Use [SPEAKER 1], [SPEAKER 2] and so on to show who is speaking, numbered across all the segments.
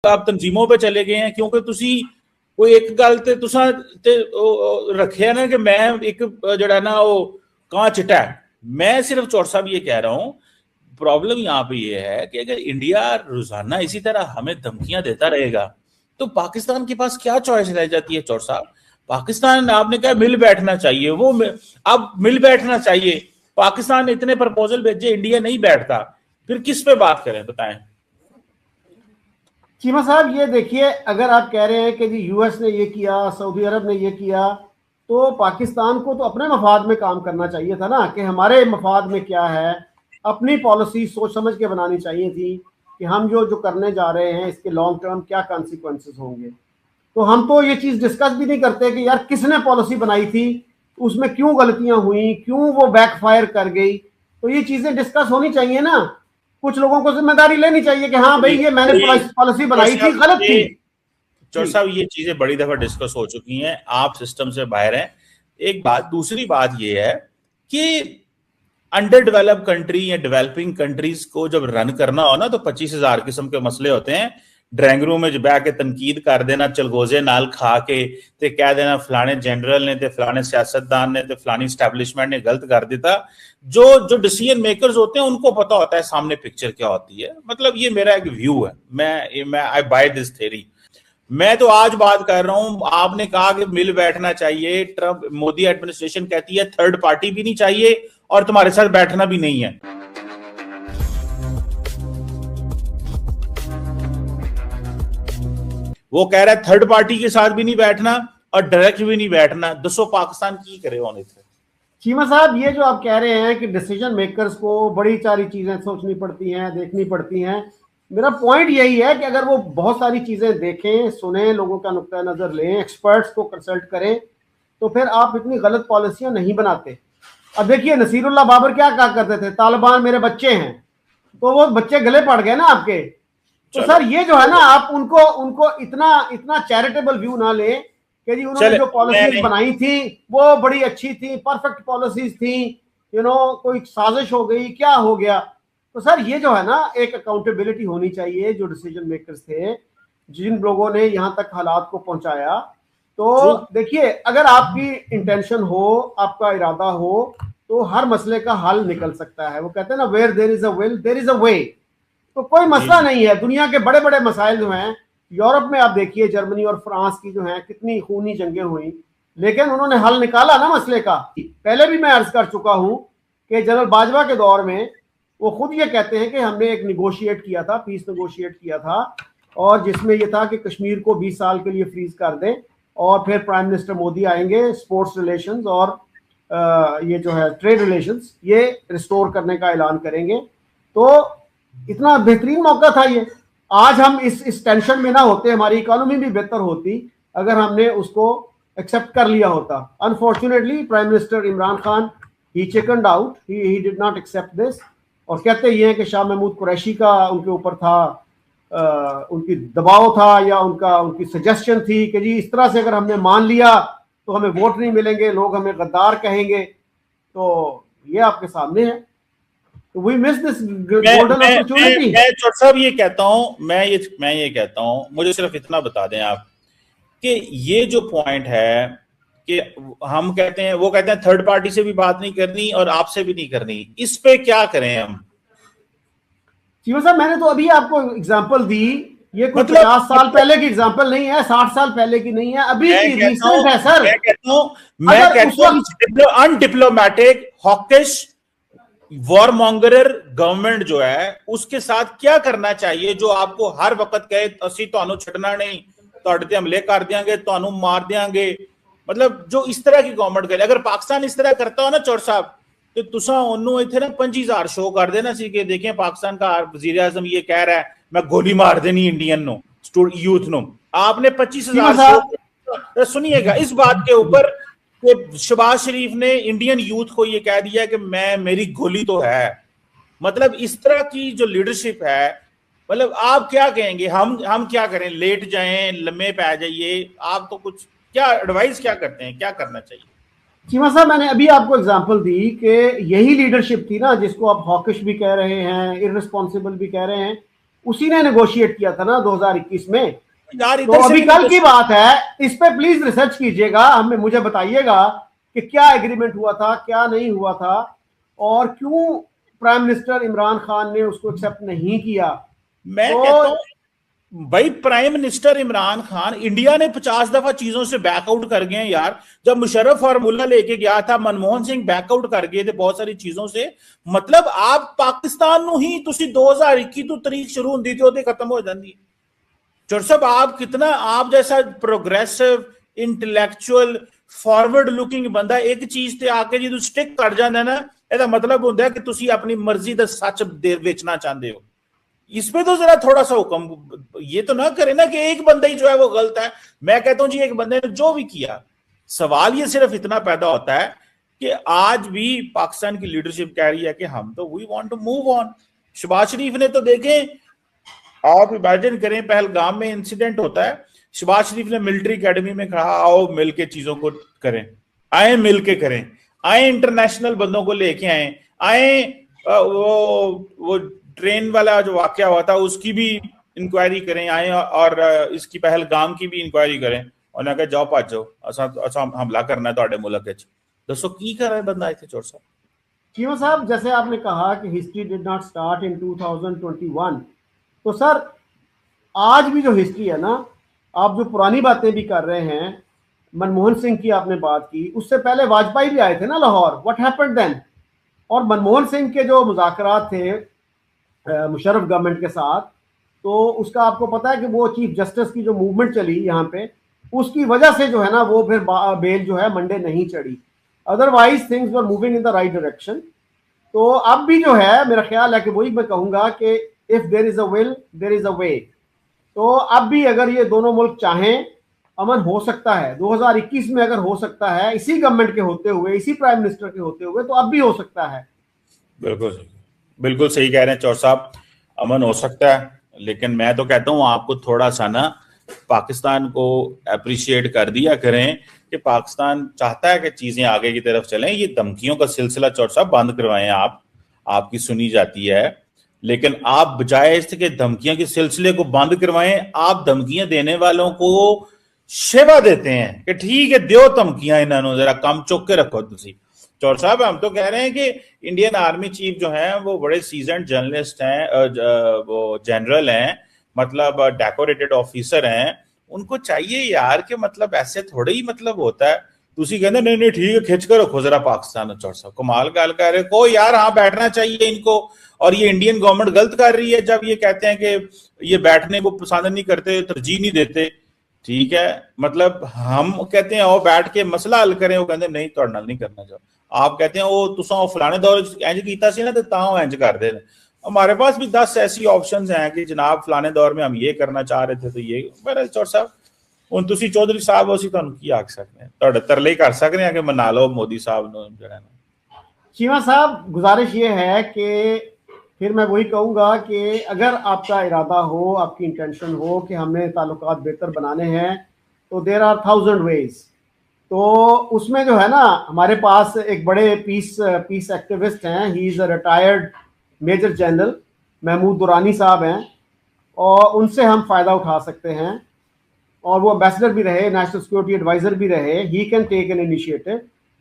[SPEAKER 1] आप तंजीमों पे चले गए हैं क्योंकि तुसी कोई एक गल ते तुसा ते रखे ना कि मैं एक जड़ा ना वो कहां चिट्टा है। मैं सिर्फ चौर साहब ये कह रहा हूं, प्रॉब्लम यहाँ पे ये है कि अगर इंडिया रोजाना इसी तरह हमें धमकियां देता रहेगा तो पाकिस्तान के पास क्या चॉइस रह जाती है चौर साहब। पाकिस्तान, आपने कहा मिल बैठना चाहिए, वो अब मिल बैठना चाहिए। पाकिस्तान ने इतने प्रपोजल भेजे, इंडिया नहीं बैठता, फिर किस पे बात करें बताएं।
[SPEAKER 2] चीमा साहब ये देखिए, अगर आप कह रहे हैं कि जी यूएस ने ये किया, सऊदी अरब ने ये किया, तो पाकिस्तान को तो अपने मफाद में काम करना चाहिए था ना, कि हमारे मफाद में क्या है, अपनी पॉलिसी सोच समझ के बनानी चाहिए थी कि हम जो जो करने जा रहे हैं इसके लॉन्ग टर्म क्या कॉन्सिक्वेंसेस होंगे। तो हम तो ये चीज़ डिस्कस भी नहीं करते कि यार किसने पॉलिसी बनाई थी, उसमें क्यों गलतियां हुई, क्यों वो बैकफायर कर गई। तो ये चीज़ें डिस्कस होनी चाहिए ना, कुछ लोगों को जिम्मेदारी लेनी चाहिए कि हाँ भाई ये मैंने पॉलिसी बनाई थी, गलत थी।
[SPEAKER 1] चौर साहब ये चीजें बड़ी दफा डिस्कस हो चुकी हैं, आप सिस्टम से बाहर हैं, एक बात। दूसरी बात ये है कि अंडर डेवलप कंट्री या डेवलपिंग कंट्रीज को जब रन करना हो ना तो 25,000 किस्म के मसले होते हैं। ड्राइंग रूम में बह के तनकीद कर देना, चलगोजे नाल खा के ते कह देना फलाने जनरल ने ते फलाने सियासतदान ने ते फलानी स्टैब्लिशमेंट ने गलत कर दिता। जो डिसीजन मेकर्स होते हैं उनको पता होता है सामने पिक्चर क्या होती है। मतलब ये मेरा एक व्यू है, मैं आई बाय दिस थ्योरी। मैं तो आज बात कर रहा हूं, आपने कहा कि मिल बैठना चाहिए, ट्रंप मोदी एडमिनिस्ट्रेशन कहती है थर्ड पार्टी भी नहीं चाहिए और तुम्हारे साथ बैठना भी नहीं है। वो कह रहा है थर्ड पार्टी के साथ भी नहीं बैठना और डायरेक्ट भी नहीं बैठना। दसो पाकिस्तान की करे होने थे।
[SPEAKER 2] चीमा साहब ये जो आप कह रहे हैं कि डिसीजन मेकर्स को बड़ी सारी चीजें सोचनी पड़ती हैं, देखनी पड़ती हैं, मेरा पॉइंट यही है कि अगर वो बहुत सारी चीजें देखें, सुने, लोगों का नुक्ता नजर लें, एक्सपर्ट्स को कंसल्ट करें, तो फिर आप इतनी गलत पॉलिसियां नहीं बनाते। अब देखिए नसीरुल्लाह बाबर क्या कहा करते थे, तालिबान मेरे बच्चे हैं, तो वो बच्चे गले पड़ गए ना आपके। तो सर ये जो है ना, आप उनको इतना चैरिटेबल व्यू ना ले कि जी उन्होंने जो पॉलिसीज बनाई थी वो बड़ी अच्छी थी, परफेक्ट पॉलिसीज थी, कोई साजिश हो गई, क्या हो गया। तो सर ये जो है ना, एक अकाउंटेबिलिटी होनी चाहिए। जो डिसीजन मेकर्स थे, जिन लोगों ने यहाँ तक हालात को पहुंचाया, तो देखिए अगर आपकी इंटेंशन हो, आपका इरादा हो, तो हर मसले का हल निकल सकता है। वो कहते हैं ना, where there is a will there is a way. तो कोई मसला नहीं है। दुनिया के बड़े बड़े मसाइल जो हैं, यूरोप में आप देखिए जर्मनी और फ्रांस की जो हैं कितनी खूनी जंगें हुई, लेकिन उन्होंने हल निकाला ना मसले का। पहले भी मैं अर्ज कर चुका हूं कि जनरल बाजवा के दौर में वो खुद ये कहते हैं कि हमने एक निगोशिएट किया था, पीस निगोशिएट किया था, और जिसमें यह था कि कश्मीर को 20 साल के लिए फ्रीज कर दें और फिर प्राइम मिनिस्टर मोदी आएंगे, स्पोर्ट्स रिलेशंस और ये जो है ट्रेड रिलेशंस ये रिस्टोर करने का ऐलान करेंगे। तो इतना बेहतरीन मौका था ये। आज हम इस टेंशन में ना होते, हमारी इकोनॉमी भी बेहतर होती अगर हमने उसको एक्सेप्ट कर लिया होता। Unfortunately prime minister Imran Khan he chickened out, he did not accept this. और कहते ये हैं कि शाह महमूद कुरैशी का उनके ऊपर था, उनकी दबाव था या उनकी सजेशन थी कि जी इस तरह से अगर हमने मान लिया तो हमें वोट नहीं मिलेंगे, लोग हमें गद्दार कहेंगे। तो ये आपके सामने है। We miss this golden opportunity।
[SPEAKER 1] मैं चौट साहब ये कहता हूं, मैं ये कहता हूं, मुझे सिर्फ इतना बता दें आप कि ये जो पॉइंट है कि हम कहते हैं, वो कहते हैं थर्ड पार्टी से भी बात नहीं करनी और आपसे भी नहीं करनी, इस पे क्या करें हम?
[SPEAKER 2] जीवन साहब मैंने तो अभी आपको एग्जांपल दी, ये कोई 50 साल पहले की एग्जांपल नहीं है, 60 साल पहले की नहीं है, अभी की रिसेंट है सर।
[SPEAKER 1] मैं कहता हूं अनडिप्लोमेटिक हॉकिश वॉरमोंगरर गवर्नमेंट जो है उसके साथ क्या करना चाहिए, जो आपको हर वक्त कहे असी तुहानू छड़ना नहीं, तुहाडे ते हमले कर देंगे, तुहानू मार देंगे। मतलब जो इस तरह की गवर्नमेंट करे, अगर पाकिस्तान इस तरह करता हो ना चौर साहब, तो तुसा ओनू इथे ना 25,000 शो कर देना सी कि देखें पाकिस्तान का वजीर आजम ये कह रहा है मैं गोली मार देनी इंडियन नो यूथ नो। आपने 25,000 शो सुनिएगा इस बात के ऊपर कि शहबाज शरीफ ने इंडियन यूथ को ये कह दिया कि मेरी गोली तो है। मतलब इस तरह की जो लीडरशिप है, मतलब आप क्या कहेंगे, हम क्या करें, लेट जाएं, लम्बे पे आ जाइए? आप तो कुछ क्या एडवाइस क्या करते हैं, क्या करना चाहिए?
[SPEAKER 2] चीमा साहब मैंने अभी आपको एग्जांपल दी कि यही लीडरशिप थी ना जिसको आप हॉकिश भी कह रहे हैं, इररिस्पॉन्सिबल भी कह रहे हैं। उसी ने नेगोशिएट किया था ना 2021 में।
[SPEAKER 1] यार
[SPEAKER 2] तो
[SPEAKER 1] इधर से
[SPEAKER 2] अभी
[SPEAKER 1] भी
[SPEAKER 2] कल की बात है, इस पे प्लीज रिसर्च कीजिएगा, हमें मुझे बताइएगा कि क्या एग्रीमेंट हुआ था, क्या नहीं हुआ था, और क्यों प्राइम मिनिस्टर इमरान खान ने उसको एक्सेप्ट नहीं किया।
[SPEAKER 1] मैं
[SPEAKER 2] तो
[SPEAKER 1] कहता हूं भाई, prime minister Imran Khan, India ने 50 दफा चीजों से बैकआउट कर गए यार। जब मुशर्रफ फार्मूला लेके गया था, मनमोहन सिंह बैकआउट कर गए थे बहुत सारी चीजों से। मतलब आप पाकिस्तान ਨੂੰ ही ਤੁਸੀਂ 2021 ਤੋਂ ਤਰੀਕ ਸ਼ੁਰੂ ਹੁੰਦੀ ਤੇ ਉਹਦੇ ਖਤਮ ਹੋ ਜਾਂਦੀ। चौर साहब, आप कितना, आप जैसा प्रोग्रेसिव इंटेलेक्चुअल फॉरवर्ड लुकिंग बंदा एक चीज ते आके जो स्टिक कर जाता ना, ਇਹਦਾ मतलब होता है कि तुसी अपनी मर्जी का सच बेचना चाहते हो। इसमें तो जरा थोड़ा सा हुक्म ये तो ना करे ना कि एक बंदा ही जो है वो गलत है। मैं कहता हूं जी, एक बंदे ने जो भी किया, सवाल ये सिर्फ इतना पैदा होता है कि आज भी पाकिस्तान की लीडरशिप कह रही है कि हम तो we want to move on. Shahbaz Sharif ने तो देखें, आप इमेजिन करें, पहलगाम में इंसिडेंट होता है, शहबाज शरीफ ने मिलिट्री एकेडमी में कहा आओ मिलके चीजों को करें, आए मिलके करें, आए इंटरनेशनल बंदों को लेके आए वो ट्रेन वाला जो वाकया हुआ था उसकी भी इंक्वायरी करें, आए और इसकी पहलगाम की भी इंक्वायरी करें। उन्होंने कहा जाओ भज जाओ, असा हमला करना है ਤੁਹਾਡੇ मुल्क ਵਿੱਚ। दसो की कर रहा है बंदा इतने। चोर साहब,
[SPEAKER 2] चीमा साहब, जैसे आपने कहा कि history did not start in 2021, तो सर आज भी जो हिस्ट्री है ना, आप जो पुरानी बातें भी कर रहे हैं, मनमोहन सिंह की आपने बात की, उससे पहले वाजपेयी भी आए थे ना लाहौर, व्हाट हैपेंड देन। और मनमोहन सिंह के जो मुज़ाकरात थे मुशर्रफ गवर्नमेंट के साथ, तो उसका आपको पता है कि वो चीफ जस्टिस की जो मूवमेंट चली यहाँ पे, उसकी वजह से जो है ना वो फिर बेल जो है मंडे नहीं चढ़ी। Otherwise things were moving in the right direction. तो अब भी जो है मेरा ख्याल है कि वही मैं कहूंगा कि if there is a will there is a way. तो अब भी अगर ये दोनों मुल्क चाहें, अमन हो सकता है। 2021 में अगर हो सकता है इसी गवर्नमेंट के होते हुए, इसी प्राइम मिनिस्टर के होते हुए, तो अब भी हो सकता है।
[SPEAKER 1] बिल्कुल बिल्कुल सही कह रहे हैं चौर साहब, अमन हो सकता है। लेकिन मैं तो कहता हूं आपको थोड़ा सा ना पाकिस्तान को अप्रिशिएट कर दिया करें कि पाकिस्तान चाहता है कि चीजें आगे की तरफ चलें। ये धमकियों का सिलसिला चौर साहब बंद करवाएं आप, आपकी सुनी जाती है। लेकिन आप बजाय इसके धमकियों के सिलसिले को बंद करवाएं, आप धमकियां देने वालों को सेवा देते हैं कि ठीक है दो धमकियां, इन्होंने जरा कम चुक के रखो। तुसी चौर साहब, हम तो कह रहे हैं कि इंडियन आर्मी चीफ जो है वो बड़े सीजन जर्नलिस्ट हैं, वो जनरल हैं, मतलब डेकोरेटेड ऑफिसर हैं। उनको चाहिए यार कि मतलब ऐसे थोड़े ही मतलब होता है। तुसी कहते नहीं नहीं ठीक है खिंच कर रखो जरा पाकिस्तान। चौर साहब कमाल गाल कह रहे को यार, हाँ बैठना चाहिए इनको। और ये इंडियन गवर्नमेंट गलत कर रही है जब ये कहते हैं कि ये बैठने को पसंद नहीं करते, तरजीह नहीं देते। ठीक है, मतलब हम कहते हैं आओ बैठ के मसला हल करें, वो कहते नहीं ਤੁਹਾਡੇ ਨਾਲ नहीं करना चाहो। आप कहते हैं वो तुसा फलाने दौर इंज कीता सी ना ते तां इंज करदे ने। हमारे पास भी 10 ऐसी ऑप्शंस हैं कि जनाब फलाने दौर में हम ये करना चाह रहे थे तो ये। पर चौर साहब ਹੁਣ ਤੁਸੀਂ ਚੌਧਰੀ ਸਾਹਿਬ ਅਸੀਂ ਤੁਹਾਨੂੰ ਕੀ ਆਖ ਸਕਦੇ ਹਾਂ, ਤੁਹਾਡੇ ਤਰਲੇ ਕਰ ਸਕਦੇ ਹਾਂ कि मना लो मोदी साहब ਨੂੰ ਜਿਹੜਾ ਨਾ।
[SPEAKER 2] चीमा साहब, गुजारिश ये है कि फिर मैं वही कहूंगा कि अगर आपका इरादा हो, आपकी इंटेंशन हो कि हमें ताल्लुकात बेहतर बनाने हैं, तो देर आर 1000 वेज। तो उसमें जो है ना, हमारे पास एक बड़े पीस एक्टिविस्ट हैं, he is a retired major general Mahmood Durrani साहब हैं, और उनसे हम फ़ायदा उठा सकते हैं। और वो एम्बेसडर भी रहे, नेशनल सिक्योरिटी एडवाइजर भी रहे, he can take an initiative,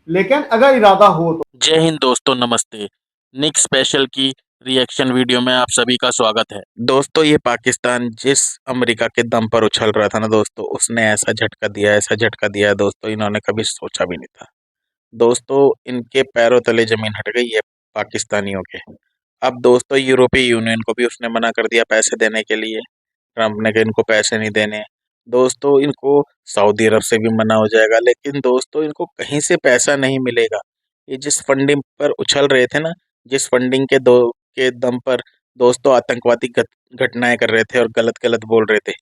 [SPEAKER 2] लेकिन अगर इरादा हो तो।
[SPEAKER 3] जय हिंद दोस्तों, नमस्ते। निक स्पेशल की रिएक्शन वीडियो में आप सभी का स्वागत है। दोस्तों, ये पाकिस्तान जिस अमेरिका के दम पर उछल रहा था ना दोस्तों, उसने ऐसा झटका दिया दोस्तों, इन्होंने कभी सोचा भी नहीं था। दोस्तों, इनके पैरों तले जमीन हट गई है पाकिस्तानियों के। अब दोस्तों, यूरोपीय यूनियन को भी उसने मना कर दिया पैसे देने के लिए। ट्रंप ने कहा इनको पैसे नहीं देने। दोस्तों, इनको सऊदी अरब से भी मना हो जाएगा, लेकिन दोस्तों इनको कहीं से पैसा नहीं मिलेगा। ये जिस फंडिंग पर उछल रहे थे ना, जिस फंडिंग के दम पर दोस्तों आतंकवादी घटनाएं कर रहे थे और गलत गलत बोल रहे थे,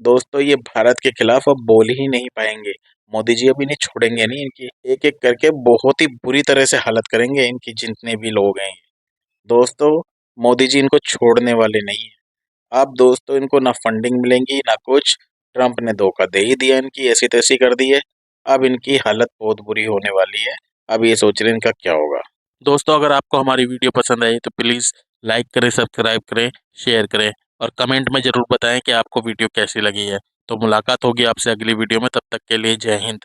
[SPEAKER 3] दोस्तों ये भारत के खिलाफ अब बोल ही नहीं पाएंगे। मोदी जी अभी नहीं छोड़ेंगे नहीं, इनकी एक एक करके बहुत ही बुरी तरह से हालत करेंगे इनकी, जितने भी लोग हैं। दोस्तों, मोदी जी इनको छोड़ने वाले नहीं है। अब दोस्तों इनको ना फंडिंग मिलेंगी ना कुछ। ट्रंप ने धोखा दे ही दिया, इनकी ऐसी तैसी कर दी है। अब इनकी हालत बहुत बुरी होने वाली है। अब ये सोच रहे हैं इनका क्या होगा। दोस्तों, अगर आपको हमारी वीडियो पसंद आई तो प्लीज़ लाइक करें, सब्सक्राइब करें, शेयर करें और कमेंट में ज़रूर बताएं कि आपको वीडियो कैसी लगी है। तो मुलाकात होगी आपसे अगली वीडियो में, तब तक के लिए जय हिंद।